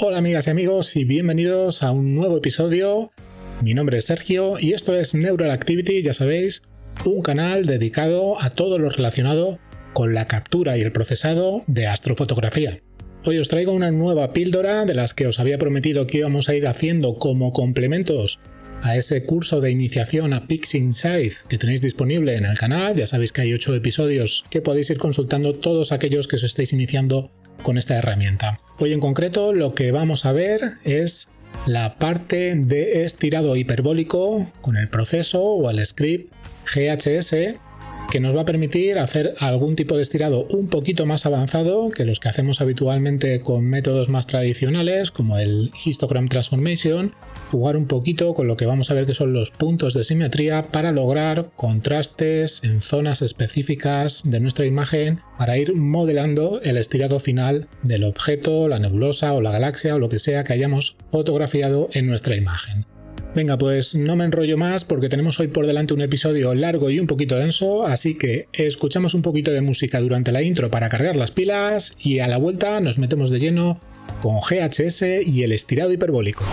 Hola amigas y amigos y bienvenidos a un nuevo episodio. Mi nombre es Sergio y esto es Neural Activity, ya sabéis, un canal dedicado a todo lo relacionado con la captura y el procesado de astrofotografía. Hoy os traigo una nueva píldora de las que os había prometido que íbamos a ir haciendo como complementos a ese curso de iniciación a PixInsight que tenéis disponible en el canal. Ya sabéis que hay 8 episodios que podéis ir consultando todos aquellos que os estéis iniciando con esta herramienta. Hoy en concreto lo que vamos a ver es la parte de estirado hiperbólico con el proceso o el script GHS, que nos va a permitir hacer algún tipo de estirado un poquito más avanzado que los que hacemos habitualmente con métodos más tradicionales como el Histogram Transformation, jugar un poquito con lo que vamos a ver que son los puntos de simetría para lograr contrastes en zonas específicas de nuestra imagen para ir modelando el estirado final del objeto, la nebulosa o la galaxia o lo que sea que hayamos fotografiado en nuestra imagen. Venga, pues no me enrollo más porque tenemos hoy por delante un episodio largo y un poquito denso, así que escuchamos un poquito de música durante la intro para cargar las pilas y a la vuelta nos metemos de lleno con GHS y el estirado hiperbólico.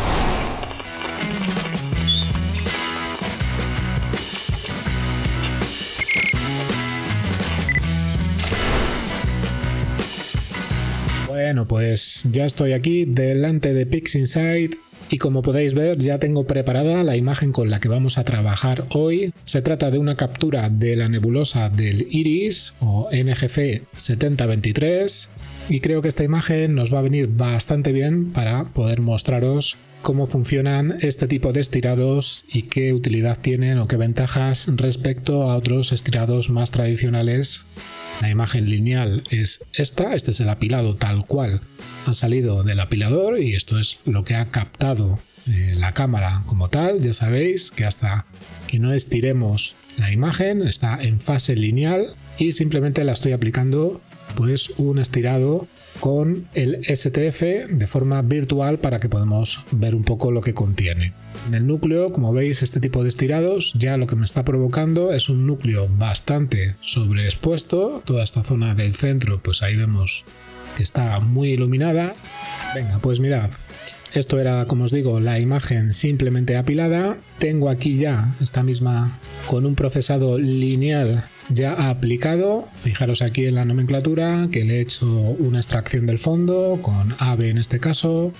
Bueno, pues ya estoy aquí delante de PixInsight. Y como podéis ver, ya tengo preparada la imagen con la que vamos a trabajar hoy. Se trata de una captura de la nebulosa del Iris o NGC 7023 y creo que esta imagen nos va a venir bastante bien para poder mostraros cómo funcionan este tipo de estirados y qué utilidad tienen o qué ventajas respecto a otros estirados más tradicionales. La imagen lineal es esta, este es el apilado tal cual ha salido del apilador y esto es lo que ha captado la cámara como tal. Ya sabéis que hasta que no estiremos la imagen está en fase lineal y simplemente la estoy aplicando pues un estirado con el STF de forma virtual para que podamos ver un poco lo que contiene. En el núcleo, como veis, este tipo de estirados ya lo que me está provocando es un núcleo bastante sobreexpuesto. Toda esta zona del centro, pues ahí vemos que está muy iluminada. Venga, pues mirad, esto era, como os digo, la imagen simplemente apilada. Tengo aquí ya esta misma con un procesado lineal ya aplicado. Fijaros aquí en la nomenclatura que le he hecho una extracción del fondo con AVE en este caso.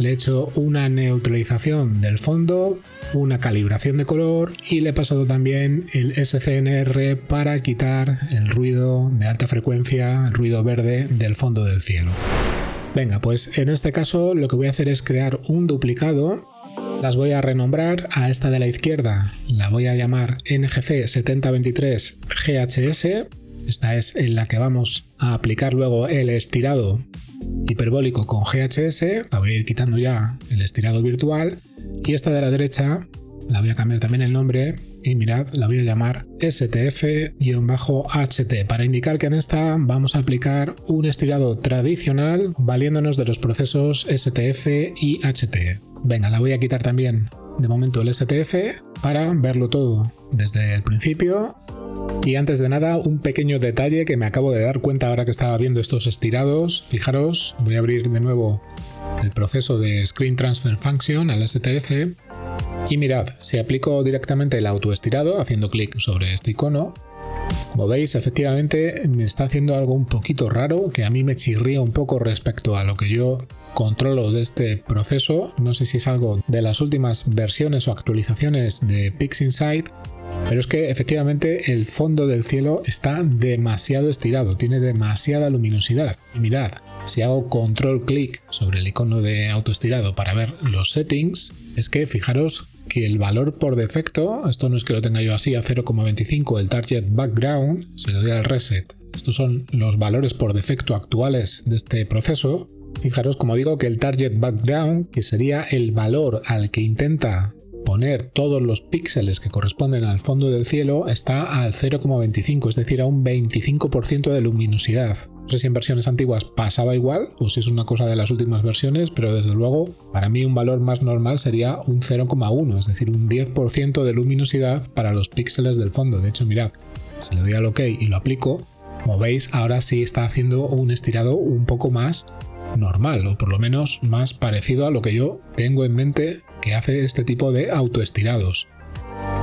Le he hecho una neutralización del fondo, una calibración de color y le he pasado también el SCNR para quitar el ruido de alta frecuencia, el ruido verde del fondo del cielo. Venga, pues en este caso lo que voy a hacer es crear un duplicado. Las voy a renombrar. A esta de la izquierda la voy a llamar NGC 7023 GHS. Esta es en la que vamos a aplicar luego el estirado hiperbólico con GHS. La voy a ir quitando ya el estirado virtual. Y esta de la derecha la voy a cambiar también el nombre y mirad, la voy a llamar STF-HT para indicar que en esta vamos a aplicar un estirado tradicional valiéndonos de los procesos STF y HT. Venga, la voy a quitar también de momento el STF para verlo todo desde el principio. Y antes de nada, un pequeño detalle que me acabo de dar cuenta ahora que estaba viendo estos estirados. Fijaros, voy a abrir de nuevo el proceso de Screen Transfer Function al STF. Y mirad, si aplico directamente el autoestirado haciendo clic sobre este icono, como veis, efectivamente me está haciendo algo un poquito raro que a mí me chirría un poco respecto a lo que yo controlo de este proceso. No sé si es algo de las últimas versiones o actualizaciones de PixInsight, pero es que efectivamente el fondo del cielo está demasiado estirado, tiene demasiada luminosidad. Y mirad, si hago control clic sobre el icono de autoestirado para ver los settings, es que fijaros que el valor por defecto, esto no es que lo tenga yo así a 0,25, el target background, si le doy al reset, estos son los valores por defecto actuales de este proceso. Fijaros, como digo, que el target background, que sería el valor al que intenta poner todos los píxeles que corresponden al fondo del cielo, está al 0,25, es decir, a un 25% de luminosidad. No sé si en versiones antiguas pasaba igual o si es una cosa de las últimas versiones, pero desde luego para mí un valor más normal sería un 0,1, es decir, un 10% de luminosidad para los píxeles del fondo. De hecho, mirad, si le doy al OK y lo aplico, como veis, ahora sí está haciendo un estirado un poco más normal, o por lo menos más parecido a lo que yo tengo en mente que hace este tipo de autoestirados.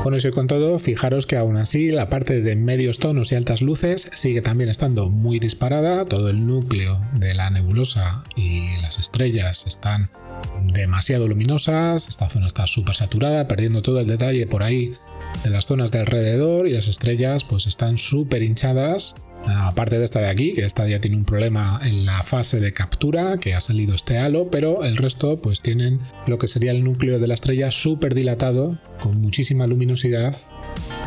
Con eso y con todo, fijaros que aún así la parte de medios tonos y altas luces sigue también estando muy disparada. Todo el núcleo de la nebulosa y las estrellas están demasiado luminosas, esta zona está súper saturada, perdiendo todo el detalle por ahí de las zonas de alrededor, y las estrellas pues están súper hinchadas. Aparte de esta de aquí, que esta ya tiene un problema en la fase de captura, que ha salido este halo, pero el resto pues tienen lo que sería el núcleo de la estrella súper dilatado, con muchísima luminosidad,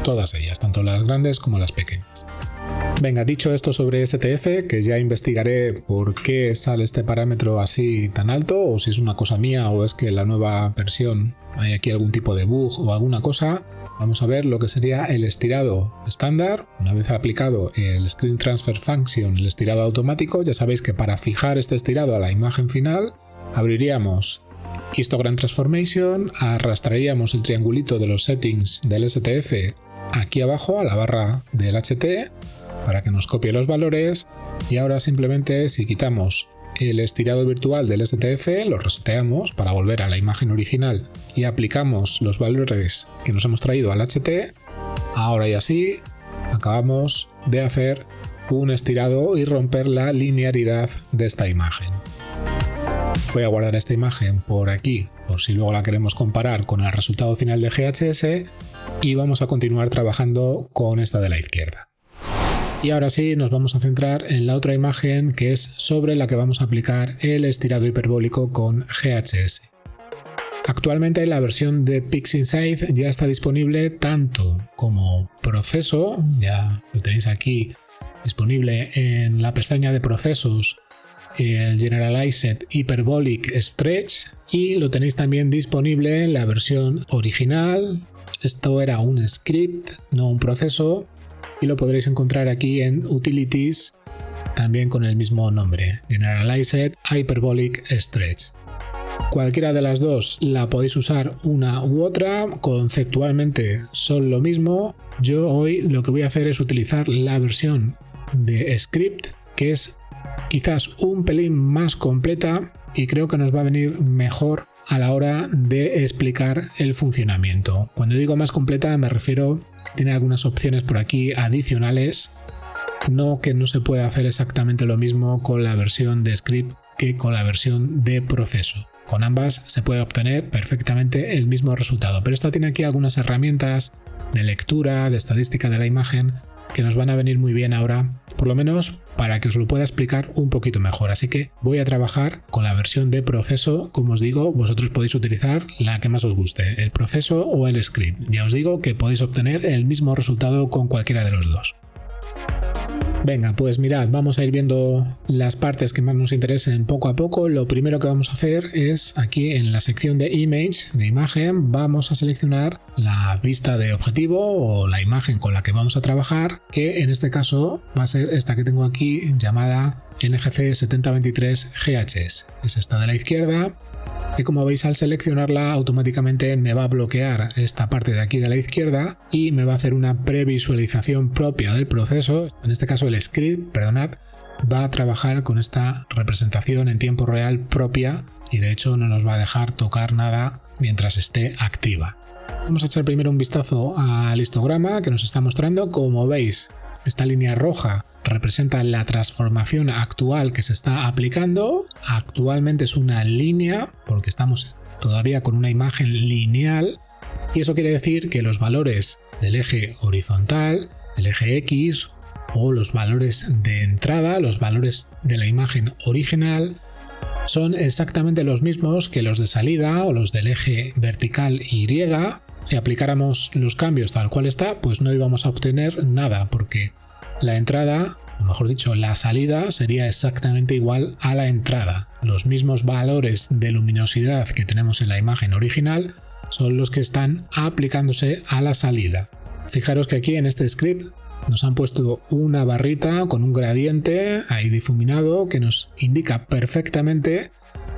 todas ellas, tanto las grandes como las pequeñas. Venga, dicho esto sobre STF, que ya investigaré por qué sale este parámetro así tan alto, o si es una cosa mía o es que en la nueva versión hay aquí algún tipo de bug o alguna cosa. Vamos a ver lo que sería el estirado estándar. Una vez aplicado el Screen Transfer Function, el estirado automático, ya sabéis que para fijar este estirado a la imagen final, abriríamos Histogram Transformation, arrastraríamos el triangulito de los settings del STF aquí abajo a la barra del HT para que nos copie los valores, y ahora simplemente si quitamos el estirado virtual del STF, lo reseteamos para volver a la imagen original y aplicamos los valores que nos hemos traído al HT, ahora y así acabamos de hacer un estirado y romper la linearidad de esta imagen. Voy a guardar esta imagen por aquí por si luego la queremos comparar con el resultado final de GHS, y vamos a continuar trabajando con esta de la izquierda. Y ahora sí nos vamos a centrar en la otra imagen, que es sobre la que vamos a aplicar el estirado hiperbólico con GHS. Actualmente la versión de PixInsight ya está disponible tanto como proceso, ya lo tenéis aquí disponible en la pestaña de procesos, el Generalized Hyperbolic Stretch, y lo tenéis también disponible en la versión original. Esto era un script, no un proceso, y lo podréis encontrar aquí en Utilities, también con el mismo nombre, Generalized Hyperbolic Stretch. Cualquiera de las dos la podéis usar una u otra, conceptualmente son lo mismo. Yo hoy lo que voy a hacer es utilizar la versión de script, que es quizás un pelín más completa y creo que nos va a venir mejor a la hora de explicar el funcionamiento. Cuando digo más completa me refiero, tiene algunas opciones por aquí adicionales, no que no se pueda hacer exactamente lo mismo con la versión de script que con la versión de proceso. Con ambas se puede obtener perfectamente el mismo resultado, pero esta tiene aquí algunas herramientas de lectura, de estadística de la imagen, que nos van a venir muy bien ahora, por lo menos para que os lo pueda explicar un poquito mejor. Así que voy a trabajar con la versión de proceso. Como os digo, vosotros podéis utilizar la que más os guste, el proceso o el script. Ya os digo que podéis obtener el mismo resultado con cualquiera de los dos. Venga, pues mirad, vamos a ir viendo las partes que más nos interesen poco a poco. Lo primero que vamos a hacer es aquí en la sección de Image, de imagen, vamos a seleccionar la vista de objetivo o la imagen con la que vamos a trabajar, que en este caso va a ser esta que tengo aquí llamada NGC 7023 GHS. Es esta de la izquierda, que como veis al seleccionarla automáticamente me va a bloquear esta parte de aquí de la izquierda y me va a hacer una previsualización propia del proceso. En este caso el script, perdonad, va a trabajar con esta representación en tiempo real propia y de hecho no nos va a dejar tocar nada mientras esté activa. Vamos a echar primero un vistazo al histograma que nos está mostrando. Como veis, esta línea roja representa la transformación actual que se está aplicando. Actualmente es una línea porque estamos todavía con una imagen lineal, y eso quiere decir que los valores del eje horizontal, del eje X, o los valores de entrada, los valores de la imagen original, son exactamente los mismos que los de salida o los del eje vertical Y. Si aplicáramos los cambios tal cual está, pues no íbamos a obtener nada, porque la entrada, o mejor dicho, la salida sería exactamente igual a la entrada. Los mismos valores de luminosidad que tenemos en la imagen original son los que están aplicándose a la salida. Fijaros que aquí en este script nos han puesto una barrita con un gradiente ahí difuminado que nos indica perfectamente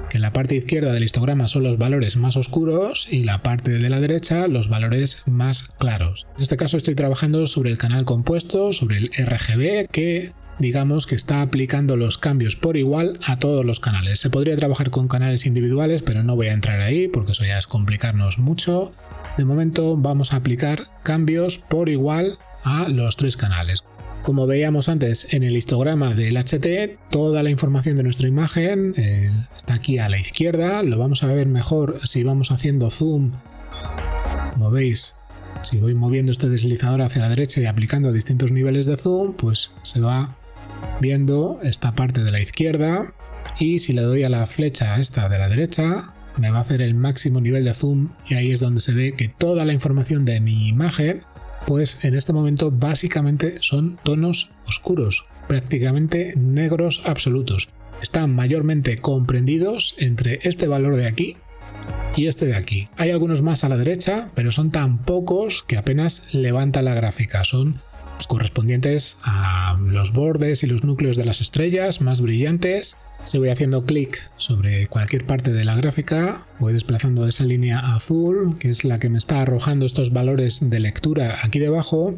que en la parte izquierda del histograma son los valores más oscuros y la parte de la derecha los valores más claros. En este caso estoy trabajando sobre el canal compuesto, sobre el RGB, que digamos que está aplicando los cambios por igual a todos los canales. Se podría trabajar con canales individuales, pero no voy a entrar ahí porque eso ya es complicarnos mucho. De momento vamos a aplicar cambios por igual a los 3 canales. Como veíamos antes en el histograma del HT, toda la información de nuestra imagen está aquí a la izquierda. Lo vamos a ver mejor si vamos haciendo zoom. Como veis, si voy moviendo este deslizador hacia la derecha y aplicando distintos niveles de zoom, pues se va viendo esta parte de la izquierda, y si le doy a la flecha esta de la derecha, me va a hacer el máximo nivel de zoom, y ahí es donde se ve que toda la información de mi imagen, pues en este momento básicamente son tonos oscuros, prácticamente negros absolutos. Están mayormente comprendidos entre este valor de aquí y este de aquí. Hay algunos más a la derecha, pero son tan pocos que apenas levanta la gráfica. Son los correspondientes a los bordes y los núcleos de las estrellas más brillantes. Si voy haciendo clic sobre cualquier parte de la gráfica, voy desplazando esa línea azul, que es la que me está arrojando estos valores de lectura aquí debajo,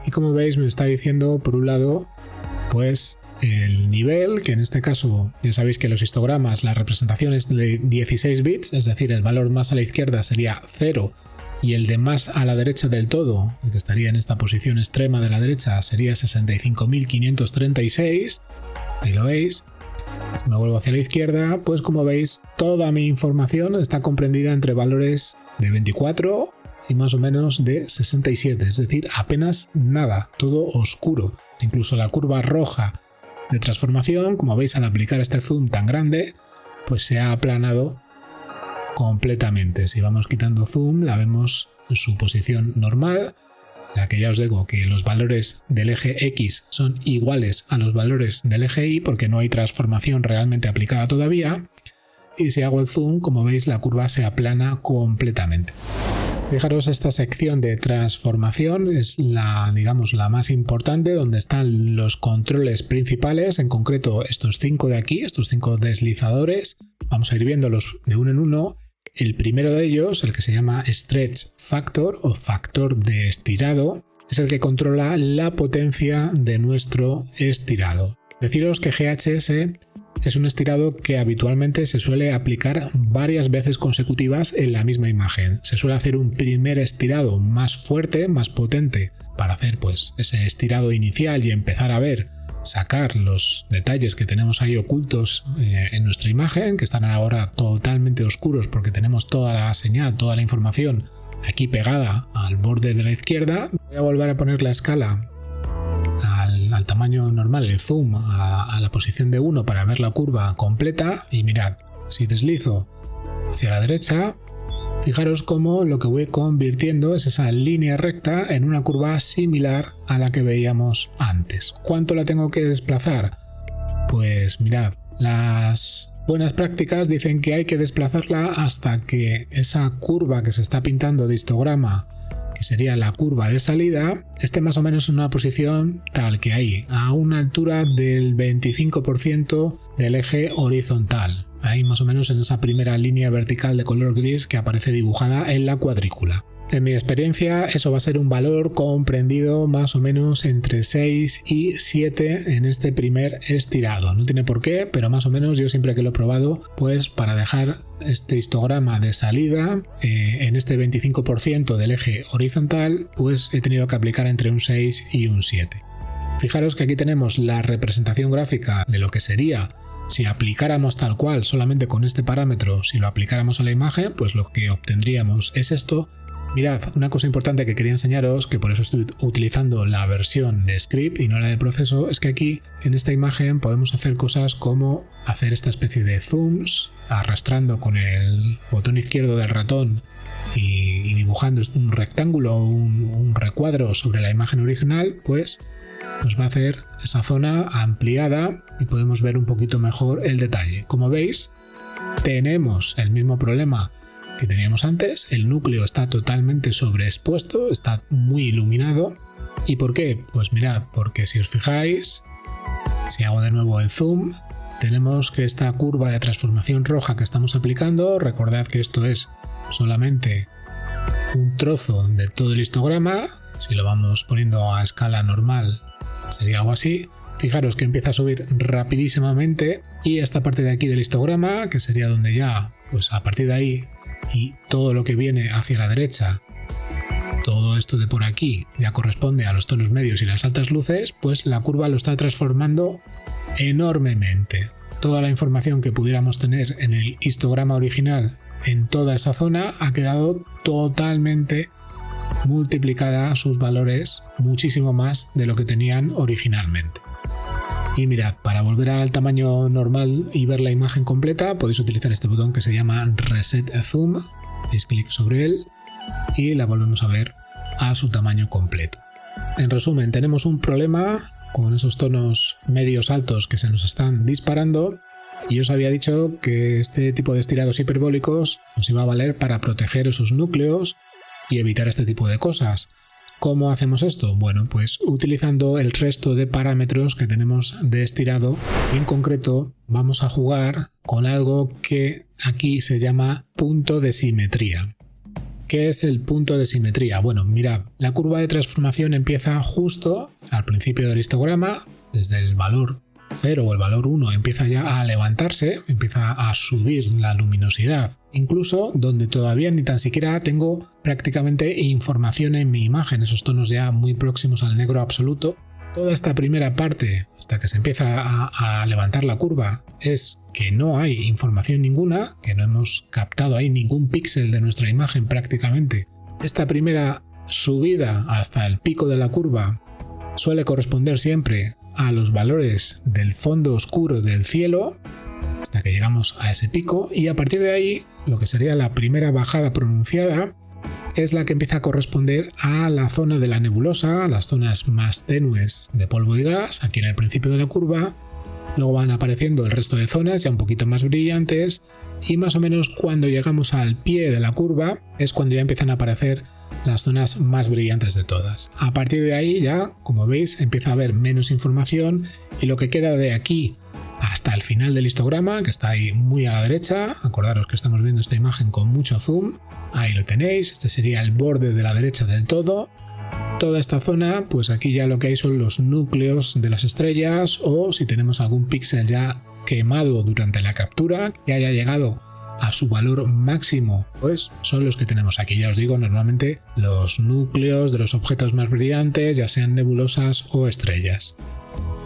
y como veis me está diciendo por un lado pues el nivel, que en este caso ya sabéis que los histogramas la representación es de 16 bits, es decir, el valor más a la izquierda sería 0 y el de más a la derecha del todo, el que estaría en esta posición extrema de la derecha, sería 65.536, ahí lo veis. Si me vuelvo hacia la izquierda, pues como veis toda mi información está comprendida entre valores de 24 y más o menos de 67, es decir, apenas nada, todo oscuro. Incluso la curva roja de transformación, como veis al aplicar este zoom tan grande, pues se ha aplanado completamente. Si vamos quitando zoom, la vemos en su posición normal, la que ya os digo que los valores del eje X son iguales a los valores del eje Y porque no hay transformación realmente aplicada todavía, y si hago el zoom, como veis, la curva se aplana completamente. Fijaros, esta sección de transformación es la, digamos, la más importante, donde están los controles principales, en concreto estos 5 de aquí, estos 5 deslizadores. Vamos a ir viéndolos de uno en uno. El primero de ellos, el que se llama Stretch Factor o factor de estirado, es el que controla la potencia de nuestro estirado. Deciros que GHS es un estirado que habitualmente se suele aplicar varias veces consecutivas en la misma imagen. Se suele hacer un primer estirado más fuerte, más potente, para hacer pues ese estirado inicial y empezar a sacar los detalles que tenemos ahí ocultos en nuestra imagen, que están ahora totalmente oscuros porque tenemos toda la señal, toda la información aquí pegada al borde de la izquierda. Voy a volver a poner la escala al tamaño normal, el zoom a la posición de 1 para ver la curva completa, y mirad, si deslizo hacia la derecha, fijaros cómo lo que voy convirtiendo es esa línea recta en una curva similar a la que veíamos antes. ¿Cuánto la tengo que desplazar? Pues mirad, las buenas prácticas dicen que hay que desplazarla hasta que esa curva que se está pintando de histograma, que sería la curva de salida, esté más o menos en una posición tal que ahí, a una altura del 25% del eje horizontal, ahí más o menos en esa primera línea vertical de color gris que aparece dibujada en la cuadrícula. En mi experiencia eso va a ser un valor comprendido más o menos entre 6 y 7 en este primer estirado. No tiene por qué, pero más o menos yo siempre que lo he probado, pues para dejar este histograma de salida en este 25% del eje horizontal, pues he tenido que aplicar entre un 6 y un 7. Fijaros que aquí tenemos la representación gráfica de lo que sería si aplicáramos tal cual solamente con este parámetro, si lo aplicáramos a la imagen, pues lo que obtendríamos es esto. Mirad, una cosa importante que quería enseñaros, que por eso estoy utilizando la versión de script y no la de proceso, es que aquí en esta imagen podemos hacer cosas como hacer esta especie de zooms, arrastrando con el botón izquierdo del ratón y dibujando un rectángulo o un recuadro sobre la imagen original, pues nos va a hacer esa zona ampliada y podemos ver un poquito mejor el detalle. Como veis, tenemos el mismo problema que teníamos antes, el núcleo está totalmente sobreexpuesto, está muy iluminado. ¿Y por qué? Pues mirad, porque si os fijáis, si hago de nuevo el zoom, tenemos que esta curva de transformación roja que estamos aplicando, recordad que esto es solamente un trozo de todo el histograma, si lo vamos poniendo a escala normal sería algo así, Fijaros que empieza a subir rapidísimamente y esta parte de aquí del histograma, que sería donde ya, pues a partir de ahí y todo lo que viene hacia la derecha, todo esto de por aquí ya corresponde a los tonos medios y las altas luces, pues la curva lo está transformando enormemente. Toda la información que pudiéramos tener en el histograma original en toda esa zona ha quedado totalmente multiplicada sus valores muchísimo más de lo que tenían originalmente. Y mirad, para volver al tamaño normal y ver la imagen completa podéis utilizar este botón que se llama Reset Zoom, hacéis clic sobre él y la volvemos a ver a su tamaño completo. En resumen, tenemos un problema con esos tonos medios altos que se nos están disparando y os había dicho que este tipo de estirados hiperbólicos nos iba a valer para proteger esos núcleos y evitar este tipo de cosas. ¿Cómo hacemos esto? Bueno, pues utilizando el resto de parámetros que tenemos de estirado y en concreto vamos a jugar con algo que aquí se llama punto de simetría. ¿Qué es el punto de simetría? Bueno, mirad, la curva de transformación empieza justo al principio del histograma, desde el valor 0 o el valor 1 empieza ya a levantarse, empieza a subir la luminosidad, incluso donde todavía ni tan siquiera tengo prácticamente información en mi imagen, esos tonos ya muy próximos al negro absoluto. Toda esta primera parte, hasta que se empieza a levantar la curva, es que no hay información ninguna, que no hemos captado ahí ningún píxel de nuestra imagen prácticamente. Esta primera subida hasta el pico de la curva suele corresponder siempre a los valores del fondo oscuro del cielo, hasta que llegamos a ese pico, y a partir de ahí, lo que sería la primera bajada pronunciada, es la que empieza a corresponder a la zona de la nebulosa, a las zonas más tenues de polvo y gas, aquí en el principio de la curva. Luego van apareciendo el resto de zonas ya un poquito más brillantes y más o menos cuando llegamos al pie de la curva es cuando ya empiezan a aparecer las zonas más brillantes de todas. A partir de ahí ya, como veis, empieza a haber menos información y lo que queda de aquí hasta el final del histograma, que está ahí muy a la derecha, acordaros que estamos viendo esta imagen con mucho zoom, ahí lo tenéis, este sería el borde de la derecha del todo. Toda esta zona, pues aquí ya lo que hay son los núcleos de las estrellas o si tenemos algún píxel ya quemado durante la captura, que haya llegado a su valor máximo, pues son los que tenemos aquí. Ya os digo, normalmente los núcleos de los objetos más brillantes, ya sean nebulosas o estrellas.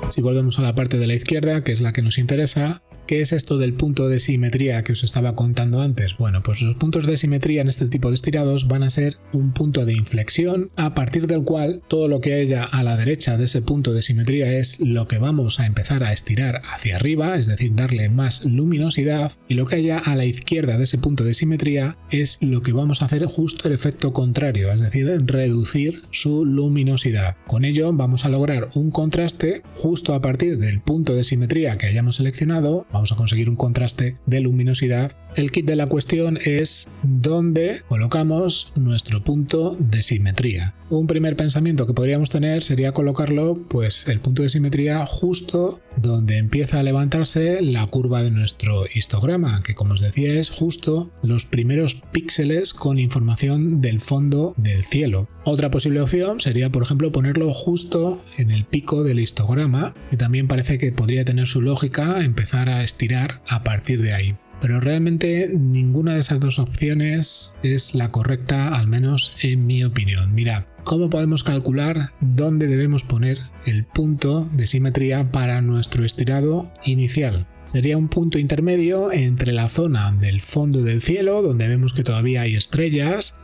Si volvemos a la parte de la izquierda, que es la que nos interesa, ¿qué es esto del punto de simetría que os estaba contando antes? Bueno, pues los puntos de simetría en este tipo de estirados van a ser un punto de inflexión a partir del cual todo lo que haya a la derecha de ese punto de simetría es lo que vamos a empezar a estirar hacia arriba, es decir, darle más luminosidad, y lo que haya a la izquierda de ese punto de simetría es lo que vamos a hacer justo el efecto contrario, es decir, reducir su luminosidad. Con ello vamos a lograr un contraste justo a partir del punto de simetría que hayamos seleccionado. Vamos a conseguir un contraste de luminosidad. El kit de la cuestión es dónde colocamos nuestro punto de simetría. Un primer pensamiento que podríamos tener sería colocarlo, pues el punto de simetría justo donde empieza a levantarse la curva de nuestro histograma, que como os decía es justo los primeros píxeles con información del fondo del cielo. Otra posible opción sería, por ejemplo, ponerlo justo en el pico del histograma, que también parece que podría tener su lógica empezar a estirar a partir de ahí. Pero realmente ninguna de esas dos opciones es la correcta, al menos en mi opinión. Mirad, ¿cómo podemos calcular dónde debemos poner el punto de simetría para nuestro estirado inicial? Sería un punto intermedio entre la zona del fondo del cielo, donde vemos que todavía hay estrellas,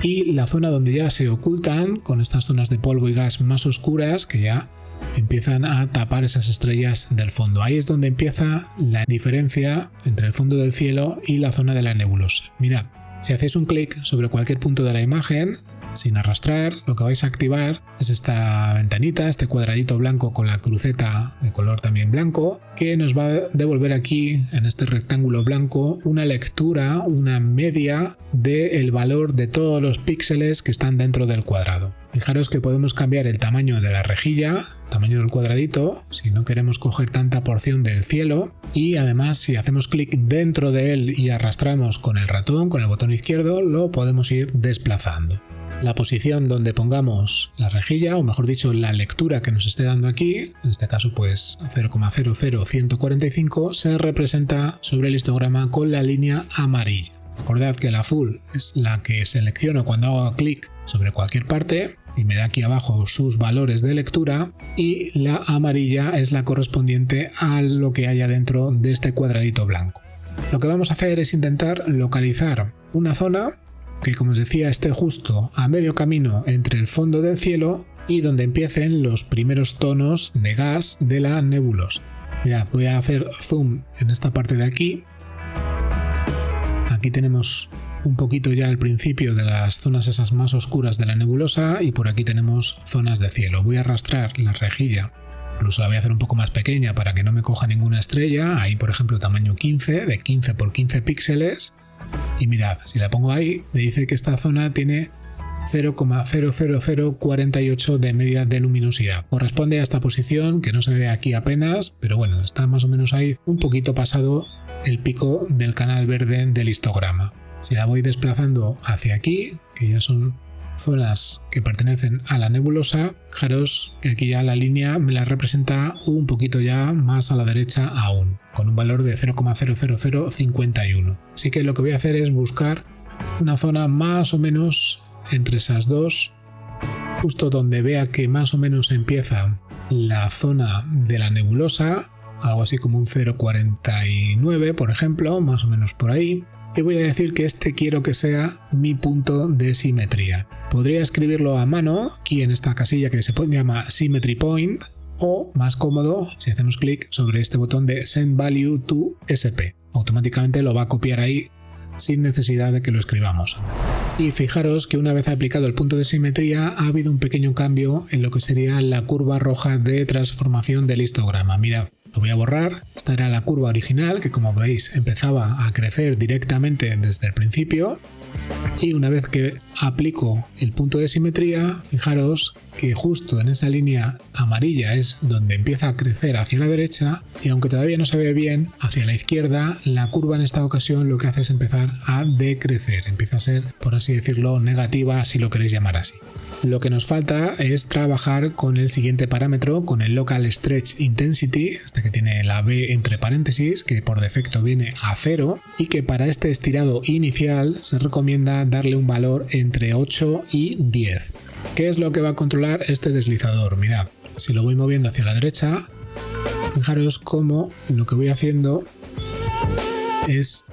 y la zona donde ya se ocultan con estas zonas de polvo y gas más oscuras que ya empiezan a tapar esas estrellas del fondo. Ahí es donde empieza la diferencia entre el fondo del cielo y la zona de la nebulosa. Mirad, si hacéis un clic sobre cualquier punto de la imagen, sin arrastrar, lo que vais a activar es esta ventanita, este cuadradito blanco con la cruceta de color también blanco, que nos va a devolver aquí, en este rectángulo blanco, una lectura, una media del valor de todos los píxeles que están dentro del cuadrado. Fijaros que podemos cambiar el tamaño de la rejilla, tamaño del cuadradito, si no queremos coger tanta porción del cielo, y además si hacemos clic dentro de él y arrastramos con el ratón, con el botón izquierdo, lo podemos ir desplazando. la posición donde pongamos la rejilla, o mejor dicho, la lectura que nos esté dando aquí, en este caso pues 0,00145, se representa sobre el histograma con la línea amarilla. Recordad que el azul es la que selecciono cuando hago clic sobre cualquier parte y me da aquí abajo sus valores de lectura, y la amarilla es la correspondiente a lo que haya dentro de este cuadradito blanco. Lo que vamos a hacer es intentar localizar una zona que, como os decía, esté justo a medio camino entre el fondo del cielo y donde empiecen los primeros tonos de gas de la nebulosa. Mirad, voy a hacer zoom en esta parte de aquí. Aquí tenemos un poquito ya el principio de las zonas esas más oscuras de la nebulosa, y por aquí tenemos zonas de cielo. Voy a arrastrar la rejilla, incluso la voy a hacer un poco más pequeña para que no me coja ninguna estrella. Ahí, por ejemplo, tamaño 15, de 15 por 15 píxeles. Y mirad, si la pongo ahí, me dice que esta zona tiene 0,00048 de media de luminosidad. Corresponde a esta posición que no se ve aquí apenas, pero bueno, está más o menos ahí, un poquito pasado el pico del canal verde del histograma. Si la voy desplazando hacia aquí, que ya son zonas que pertenecen a la nebulosa, fijaros que aquí ya la línea me la representa un poquito ya más a la derecha aún, con un valor de 0,00051. Así que lo que voy a hacer es buscar una zona más o menos entre esas dos, justo donde vea que más o menos empieza la zona de la nebulosa, algo así como un 0,49 por ejemplo, más o menos por ahí. Y voy a decir que este quiero que sea mi punto de simetría. Podría escribirlo a mano aquí en esta casilla que se llama Symmetry Point, o más cómodo si hacemos clic sobre este botón de Send Value to SP. Automáticamente lo va a copiar ahí sin necesidad de que lo escribamos. Y fijaros que una vez aplicado el punto de simetría ha habido un pequeño cambio en lo que sería la curva roja de transformación del histograma. Mirad, lo voy a borrar. Esta era la curva original que, como veis, empezaba a crecer directamente desde el principio, y una vez que aplico el punto de simetría, fijaros que justo en esa línea amarilla es donde empieza a crecer hacia la derecha, y aunque todavía no se ve bien, hacia la izquierda la curva en esta ocasión lo que hace es empezar a decrecer, empieza a ser, por así decirlo, negativa, si lo queréis llamar así. Lo que nos falta es trabajar con el siguiente parámetro, con el Local Stretch Intensity, este que tiene la B entre paréntesis, que por defecto viene a 0, y que para este estirado inicial se recomienda darle un valor entre 8 y 10. ¿Qué es lo que va a controlar este deslizador? Mirad, si lo voy moviendo hacia la derecha, fijaros cómo lo que voy haciendo es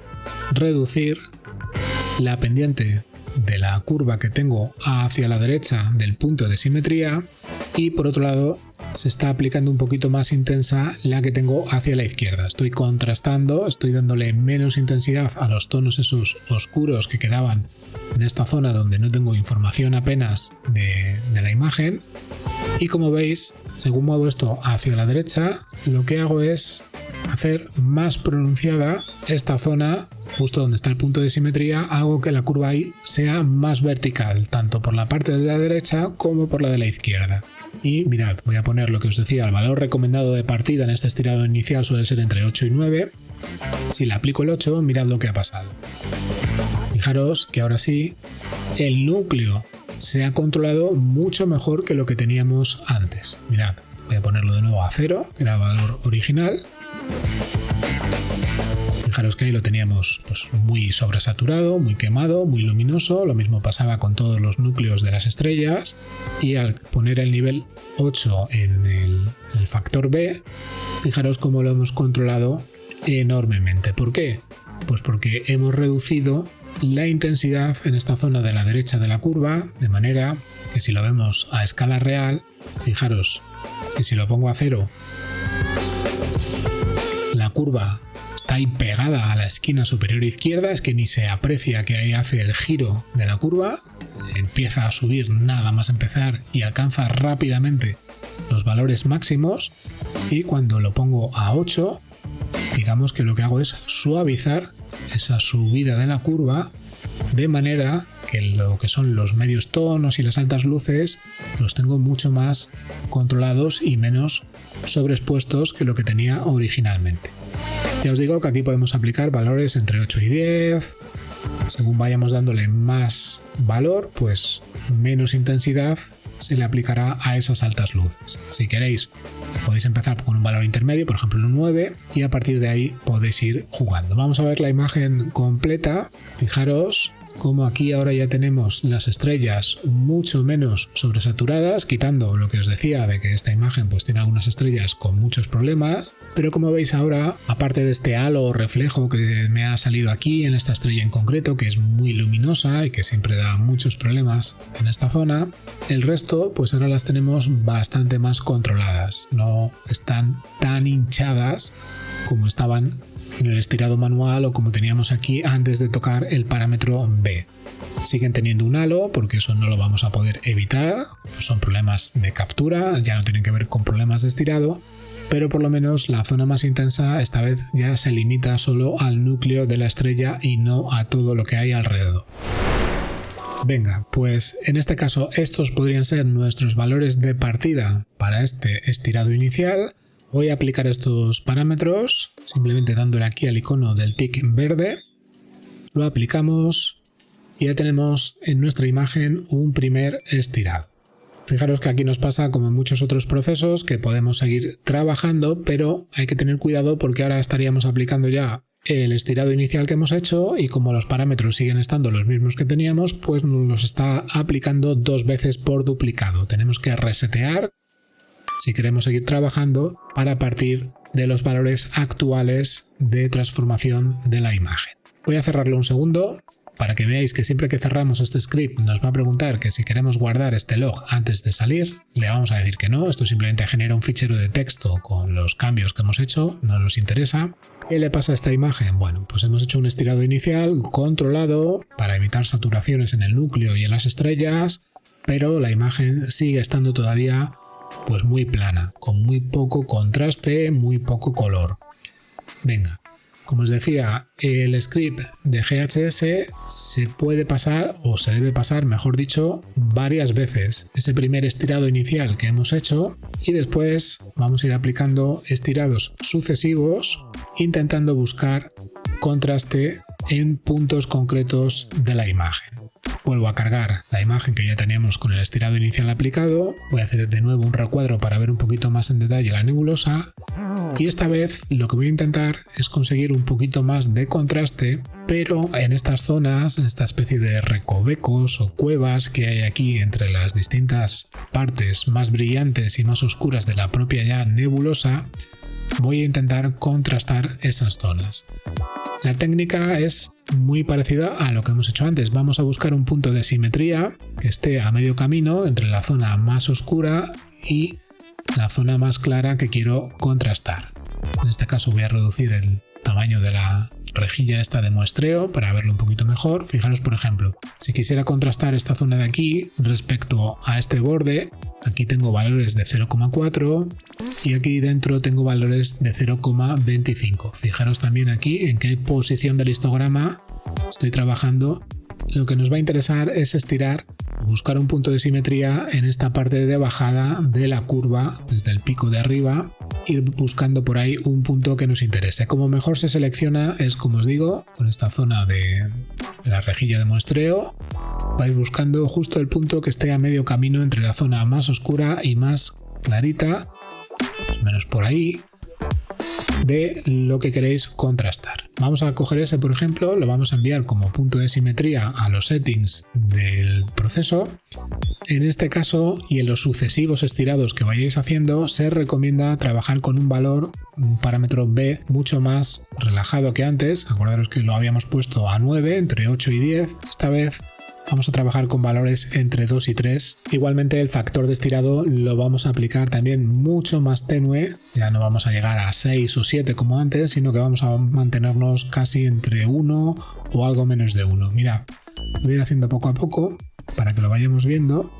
reducir la pendiente de la curva que tengo hacia la derecha del punto de simetría, y por otro lado se está aplicando un poquito más intensa la que tengo hacia la izquierda. Estoy contrastando, estoy dándole menos intensidad a los tonos esos oscuros que quedaban en esta zona donde no tengo información apenas de la imagen, y como veis, según muevo esto hacia la derecha, lo que hago es hacer más pronunciada esta zona justo donde está el punto de simetría. Hago que la curva ahí sea más vertical, tanto por la parte de la derecha como por la de la izquierda. Y mirad, voy a poner lo que os decía, el valor recomendado de partida en este estirado inicial suele ser entre 8 y 9. Si le aplico el 8, mirad lo que ha pasado. Fijaros que ahora sí, el núcleo se ha controlado mucho mejor que lo que teníamos antes. Mirad, voy a ponerlo de nuevo a 0, que era el valor original. Fijaros que ahí lo teníamos pues muy sobresaturado, muy quemado, muy luminoso. Lo mismo pasaba con todos los núcleos de las estrellas, y al poner el nivel 8 en el factor B, fijaros cómo lo hemos controlado enormemente. ¿Por qué? Pues porque hemos reducido la intensidad en esta zona de la derecha de la curva, de manera que si lo vemos a escala real, fijaros que si lo pongo a 0, la curva está ahí pegada a la esquina superior izquierda, es que ni se aprecia que ahí hace el giro de la curva, empieza a subir nada más empezar y alcanza rápidamente los valores máximos, y cuando lo pongo a 8, digamos que lo que hago es suavizar esa subida de la curva, de manera que lo que son los medios tonos y las altas luces los tengo mucho más controlados y menos sobreexpuestos que lo que tenía originalmente. Ya os digo que aquí podemos aplicar valores entre 8 y 10, Según vayamos dándole más valor, pues menos intensidad se le aplicará a esas altas luces. Si queréis, podéis empezar con un valor intermedio, por ejemplo un 9, y a partir de ahí podéis ir jugando. Vamos a ver la imagen completa. Fijaros como aquí ahora ya tenemos las estrellas mucho menos sobresaturadas, quitando lo que os decía de que esta imagen pues tiene algunas estrellas con muchos problemas, pero como veis ahora, aparte de este halo o reflejo que me ha salido aquí en esta estrella en concreto, que es muy luminosa y que siempre da muchos problemas en esta zona, el resto pues ahora las tenemos bastante más controladas, no están tan hinchadas como estaban en el estirado manual o como teníamos aquí antes de tocar el parámetro B. Siguen teniendo un halo porque eso no lo vamos a poder evitar, pues son problemas de captura, ya no tienen que ver con problemas de estirado, pero por lo menos la zona más intensa esta vez ya se limita solo al núcleo de la estrella y no a todo lo que hay alrededor. Venga, pues en este caso estos podrían ser nuestros valores de partida para este estirado inicial. Voy a aplicar estos parámetros simplemente dándole aquí al icono del tic en verde. Lo aplicamos y ya tenemos en nuestra imagen un primer estirado. Fijaros que aquí nos pasa como en muchos otros procesos que podemos seguir trabajando, pero hay que tener cuidado porque ahora estaríamos aplicando ya el estirado inicial que hemos hecho y como los parámetros siguen estando los mismos que teníamos, pues nos los está aplicando 2 veces por duplicado. Tenemos que resetear si queremos seguir trabajando para partir de los valores actuales de transformación de la imagen. Voy a cerrarlo un segundo para que veáis que siempre que cerramos este script nos va a preguntar que si queremos guardar este log antes de salir. Le vamos a decir que no, esto simplemente genera un fichero de texto con los cambios que hemos hecho, no nos interesa. ¿Qué le pasa a esta imagen? Bueno, pues hemos hecho un estirado inicial controlado para evitar saturaciones en el núcleo y en las estrellas, pero la imagen sigue estando todavía pues muy plana, con muy poco contraste, muy poco color. Venga, como os decía, el script de GHS se puede pasar, o se debe pasar, mejor dicho, varias veces. Ese primer estirado inicial que hemos hecho y después vamos a ir aplicando estirados sucesivos intentando buscar contraste en puntos concretos de la imagen. Vuelvo a cargar la imagen que ya teníamos con el estirado inicial aplicado. Voy a hacer de nuevo un recuadro para ver un poquito más en detalle la nebulosa. Y esta vez lo que voy a intentar es conseguir un poquito más de contraste, pero en estas zonas, en esta especie de recovecos o cuevas que hay aquí entre las distintas partes más brillantes y más oscuras de la propia ya nebulosa, voy a intentar contrastar esas zonas. La técnica es muy parecida a lo que hemos hecho antes. Vamos a buscar un punto de simetría que esté a medio camino entre la zona más oscura y la zona más clara que quiero contrastar. En este caso voy a reducir el tamaño de la rejilla esta de muestreo para verlo un poquito mejor. Fijaros, por ejemplo, si quisiera contrastar esta zona de aquí respecto a este borde, aquí tengo valores de 0,4 y aquí dentro tengo valores de 0,25. Fijaros también aquí en qué posición del histograma estoy trabajando. Lo que nos va a interesar es estirar, buscar un punto de simetría en esta parte de bajada de la curva, desde el pico de arriba, ir buscando por ahí un punto que nos interese. Como mejor se selecciona es, como os digo, con esta zona de la rejilla de muestreo, vais buscando justo el punto que esté a medio camino entre la zona más oscura y más clarita, más o menos por ahí, de lo que queréis contrastar. Vamos a coger ese, por ejemplo, lo vamos a enviar como punto de simetría a los settings del proceso. En este caso y en los sucesivos estirados que vayáis haciendo, se recomienda trabajar con un valor, un parámetro B mucho más relajado que antes. Acordaros que lo habíamos puesto a 9, entre 8 y 10. Esta vez vamos a trabajar con valores entre 2 y 3. Igualmente el factor de estirado lo vamos a aplicar también mucho más tenue. Ya no vamos a llegar a 6 o 7 como antes, sino que vamos a mantenernos casi entre 1 o algo menos de 1. Mirad, lo voy a ir haciendo poco a poco para que lo vayamos viendo.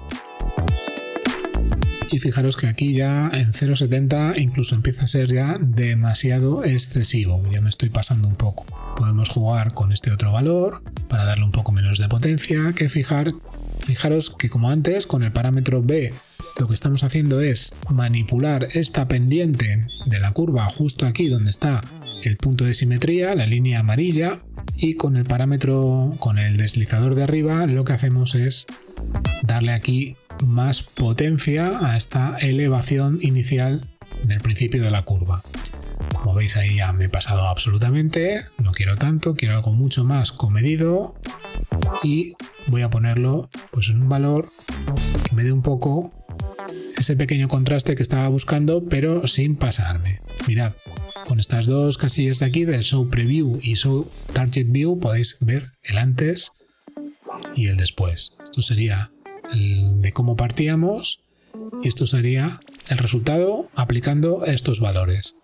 Y fijaros que aquí ya en 0,70 incluso empieza a ser ya demasiado excesivo, ya me estoy pasando un poco. Podemos jugar con este otro valor para darle un poco menos de potencia, que fijaros que como antes con el parámetro B lo que estamos haciendo es manipular esta pendiente de la curva justo aquí donde está el punto de simetría, la línea amarilla, y con el parámetro, con el deslizador de arriba, lo que hacemos es darle aquí más potencia a esta elevación inicial del principio de la curva. Como veis, ahí ya me he pasado absolutamente, no quiero tanto, quiero algo mucho más comedido y voy a ponerlo pues en un valor que me dé un poco ese pequeño contraste que estaba buscando, pero sin pasarme. Mirad, con estas dos casillas de aquí del Show Preview y Show Target View podéis ver el antes y el después. Esto sería el de cómo partíamos y esto sería el resultado aplicando estos valores.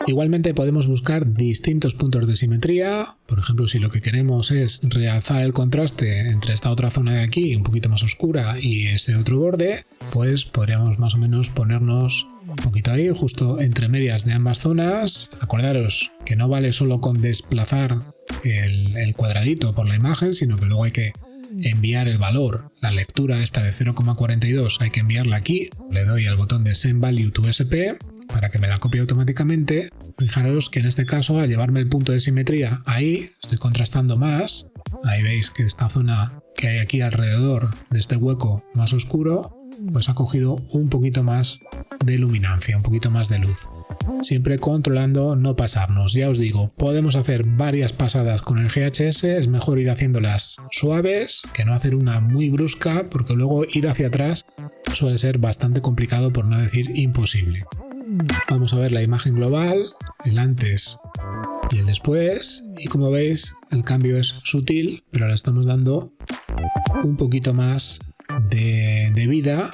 Igualmente podemos buscar distintos puntos de simetría. Por ejemplo, si lo que queremos es realzar el contraste entre esta otra zona de aquí, un poquito más oscura, y este otro borde, pues podríamos más o menos ponernos un poquito ahí, justo entre medias de ambas zonas. Acordaros que no vale solo con desplazar el cuadradito por la imagen, sino que luego hay que enviar el valor. La lectura esta de 0,42 hay que enviarla aquí. Le doy al botón de Send Value to SP para que me la copie automáticamente. Fijaros que en este caso, al llevarme el punto de simetría ahí, estoy contrastando más. Ahí veis que esta zona que hay aquí alrededor de este hueco más oscuro, pues ha cogido un poquito más de luminancia, un poquito más de luz. Siempre controlando no pasarnos. Ya os digo, podemos hacer varias pasadas con el GHS, es mejor ir haciéndolas suaves que no hacer una muy brusca, porque luego ir hacia atrás suele ser bastante complicado, por no decir imposible. Vamos a ver la imagen global, el antes y el después, y como veis el cambio es sutil, pero le estamos dando un poquito más de vida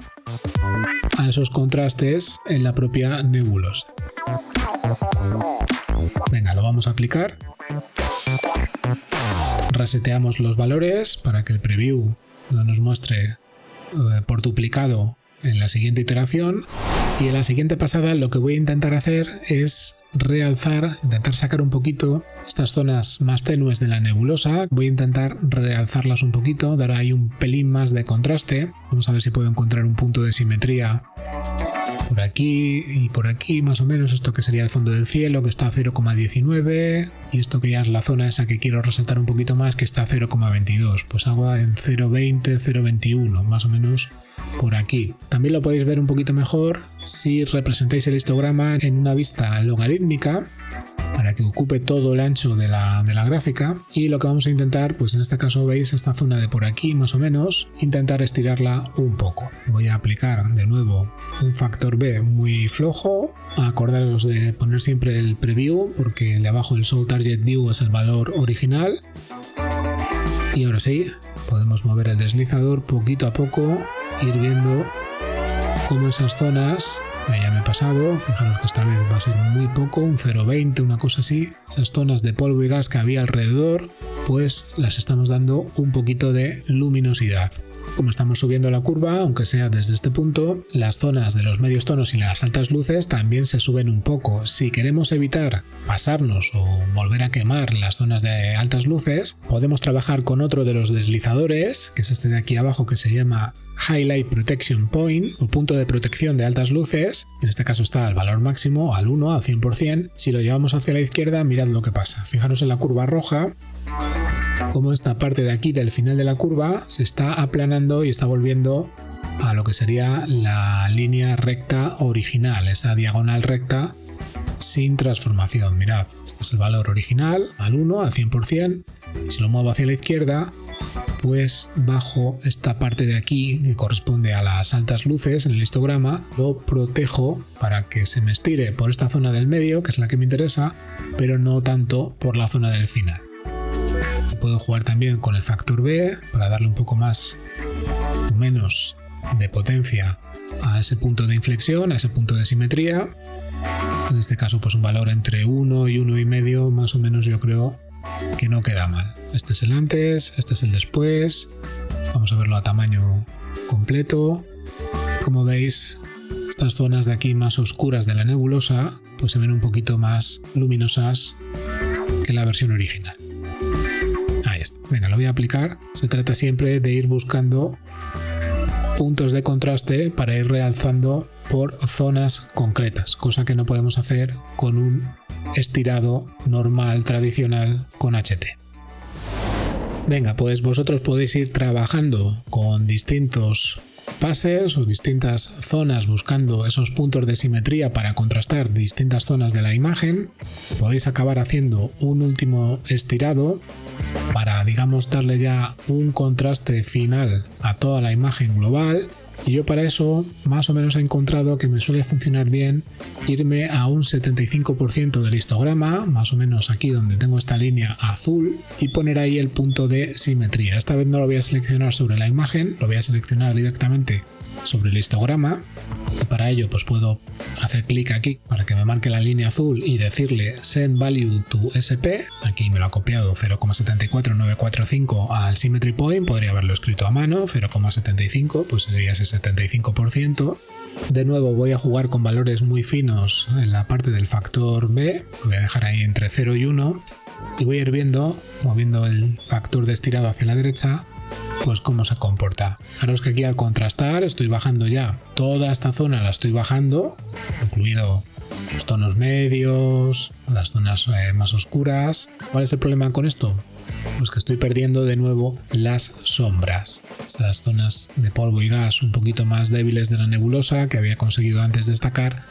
a esos contrastes en la propia nebulosa. Venga, lo vamos a aplicar. Reseteamos los valores para que el preview no nos muestre por duplicado en la siguiente iteración. Y en la siguiente pasada lo que voy a intentar hacer es realzar, intentar sacar un poquito estas zonas más tenues de la nebulosa. Voy a intentar realzarlas un poquito, dar ahí un pelín más de contraste. Vamos a ver si puedo encontrar un punto de simetría por aquí y por aquí, más o menos. Esto que sería el fondo del cielo, que está a 0,19, y esto que ya es la zona esa que quiero resaltar un poquito más, que está a 0,22. Pues hago en 0,20, 0,21, más o menos por aquí. También lo podéis ver un poquito mejor si representáis el histograma en una vista logarítmica, para que ocupe todo el ancho de la gráfica. Y lo que vamos a intentar, pues en este caso veis esta zona de por aquí más o menos, intentar estirarla un poco. Voy a aplicar de nuevo un factor B muy flojo. Acordaros de poner siempre el preview, porque el de abajo el Show Target View es el valor original. Y ahora sí, podemos mover el deslizador poquito a poco, ir viendo cómo esas zonas, ya me he pasado, fijaros que esta vez va a ser muy poco, un 0,20, una cosa así, esas zonas de polvo y gas que había alrededor, pues las estamos dando un poquito de luminosidad. Como estamos subiendo la curva, aunque sea desde este punto, las zonas de los medios tonos y las altas luces también se suben un poco. Si queremos evitar pasarnos o volver a quemar las zonas de altas luces, podemos trabajar con otro de los deslizadores, que es este de aquí abajo, que se llama Highlight Protection Point, o punto de protección de altas luces. En este caso está al valor máximo, al 1, al 100%. Si lo llevamos hacia la izquierda, mirad lo que pasa. Fijaros en la curva roja, como esta parte de aquí del final de la curva se está aplanando y está volviendo a lo que sería la línea recta original, esa diagonal recta sin transformación. Mirad, este es el valor original, al 1, al 100%. Si lo muevo hacia la izquierda, pues bajo esta parte de aquí que corresponde a las altas luces en el histograma, lo protejo para que se me estire por esta zona del medio, que es la que me interesa, pero no tanto por la zona del final. Puedo jugar también con el factor B para darle un poco más o menos de potencia a ese punto de inflexión, a ese punto de simetría. En este caso pues un valor entre 1 y 1,5 más o menos, yo creo que no queda mal. Este es el antes, este es el después. Vamos a verlo a tamaño completo. Como veis, estas zonas de aquí más oscuras de la nebulosa pues se ven un poquito más luminosas que la versión original. Ahí está. Venga, lo voy a aplicar. Se trata siempre de ir buscando puntos de contraste para ir realzando por zonas concretas, cosa que no podemos hacer con un estirado normal, tradicional, con HT. Venga, pues vosotros podéis ir trabajando con distintos pases o distintas zonas buscando esos puntos de simetría para contrastar distintas zonas de la imagen. Podéis acabar haciendo un último estirado para, digamos, darle ya un contraste final a toda la imagen global. Y yo para eso más o menos he encontrado que me suele funcionar bien irme a un 75% del histograma, más o menos aquí donde tengo esta línea azul, y poner ahí el punto de simetría. Esta vez no lo voy a seleccionar sobre la imagen, lo voy a seleccionar directamente sobre el histograma, y para ello pues puedo hacer clic aquí para que me marque la línea azul y decirle send value to SP. Aquí me lo ha copiado 0,74945 al symmetry point, podría haberlo escrito a mano, 0,75, pues sería ese 75%. De nuevo voy a jugar con valores muy finos en la parte del factor B, lo voy a dejar ahí entre 0 y 1 y voy a ir viendo, moviendo el factor de estirado hacia la derecha, pues cómo se comporta. Fijaros que aquí al contrastar estoy bajando ya toda esta zona, la estoy bajando, incluido los tonos medios, las zonas más oscuras. ¿Cuál es el problema con esto? Pues que estoy perdiendo de nuevo las sombras, esas zonas de polvo y gas un poquito más débiles de la nebulosa que había conseguido antes destacar,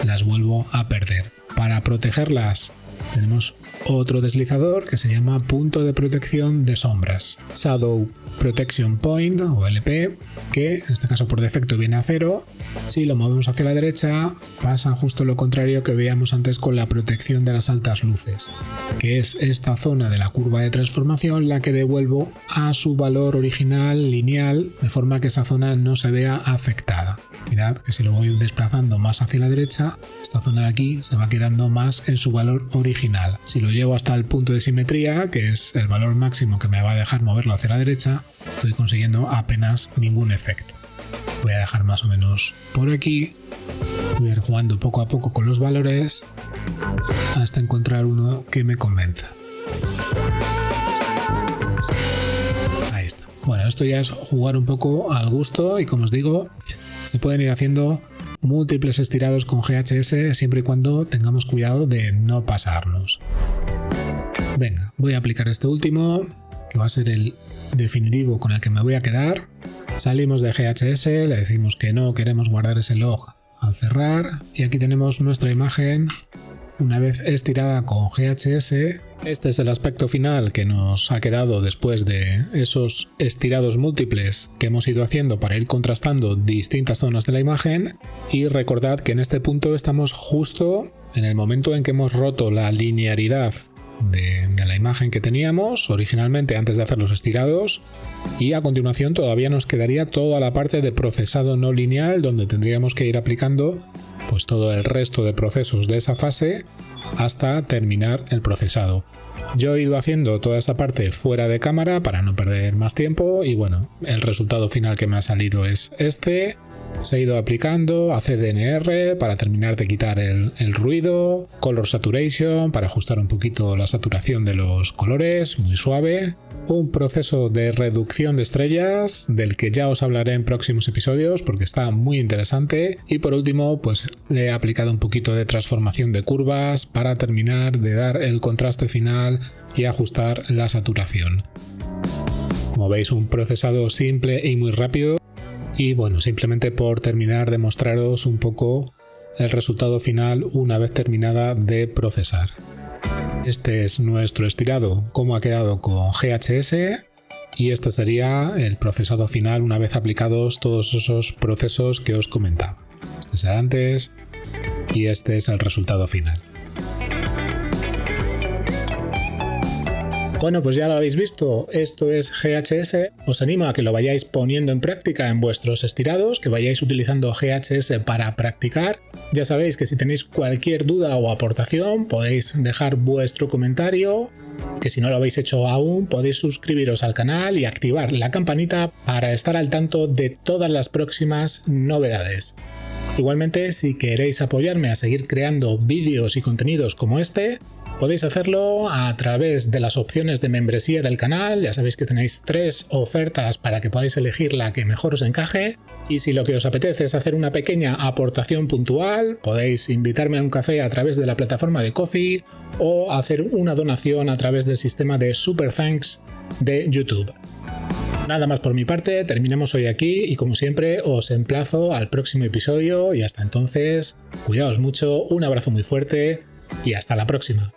las vuelvo a perder. Para protegerlas tenemos otro deslizador que se llama punto de protección de sombras, Shadow Protection Point o LP, que en este caso por defecto viene a 0. Si lo movemos hacia la derecha pasa justo lo contrario que veíamos antes con la protección de las altas luces, que es esta zona de la curva de transformación la que devuelvo a su valor original lineal, de forma que esa zona no se vea afectada. Mirad que si lo voy desplazando más hacia la derecha, esta zona de aquí se va quedando más en su valor original. Si lo llevo hasta el punto de simetría, que es el valor máximo que me va a dejar moverlo hacia la derecha, estoy consiguiendo apenas ningún efecto. Voy a dejar más o menos por aquí, voy a ir jugando poco a poco con los valores hasta encontrar uno que me convenza. Ahí está. Bueno, esto ya es jugar un poco al gusto y, como os digo, se pueden ir haciendo múltiples estirados con GHS siempre y cuando tengamos cuidado de no pasarnos. Venga, voy a aplicar este último, que va a ser el definitivo con el que me voy a quedar. Salimos de GHS, le decimos que no queremos guardar ese log al cerrar, y aquí tenemos nuestra imagen una vez estirada con GHS. Este es el aspecto final que nos ha quedado después de esos estirados múltiples que hemos ido haciendo para ir contrastando distintas zonas de la imagen. Y recordad que en este punto estamos justo en el momento en que hemos roto la linearidad de la imagen que teníamos originalmente antes de hacer los estirados, y a continuación todavía nos quedaría toda la parte de procesado no lineal, donde tendríamos que ir aplicando pues todo el resto de procesos de esa fase hasta terminar el procesado. Yo he ido haciendo toda esa parte fuera de cámara para no perder más tiempo, y bueno, el resultado final que me ha salido es este. Se ha ido aplicando a CDNR para terminar de quitar el ruido, Color Saturation para ajustar un poquito la saturación de los colores, muy suave, un proceso de reducción de estrellas del que ya os hablaré en próximos episodios porque está muy interesante, y por último pues le he aplicado un poquito de transformación de curvas para terminar de dar el contraste final y ajustar la saturación. Como veis, un procesado simple y muy rápido. Y bueno, simplemente por terminar de mostraros un poco el resultado final una vez terminada de procesar. Este es nuestro estirado, cómo ha quedado con GHS, y este sería el procesado final una vez aplicados todos esos procesos que os comentaba. Este es el antes y este es el resultado final. Bueno, pues ya lo habéis visto, esto es GHS. Os animo a que lo vayáis poniendo en práctica en vuestros estirados, que vayáis utilizando GHS para practicar. Ya sabéis que si tenéis cualquier duda o aportación podéis dejar vuestro comentario, que si no lo habéis hecho aún podéis suscribiros al canal y activar la campanita para estar al tanto de todas las próximas novedades. Igualmente, si queréis apoyarme a seguir creando vídeos y contenidos como este, podéis hacerlo a través de las opciones de membresía del canal. Ya sabéis que tenéis 3 ofertas para que podáis elegir la que mejor os encaje. Y si lo que os apetece es hacer una pequeña aportación puntual, podéis invitarme a un café a través de la plataforma de Ko-fi o hacer una donación a través del sistema de Super Thanks de YouTube. Nada más por mi parte, terminamos hoy aquí y como siempre os emplazo al próximo episodio y hasta entonces, cuidaos mucho, un abrazo muy fuerte y hasta la próxima.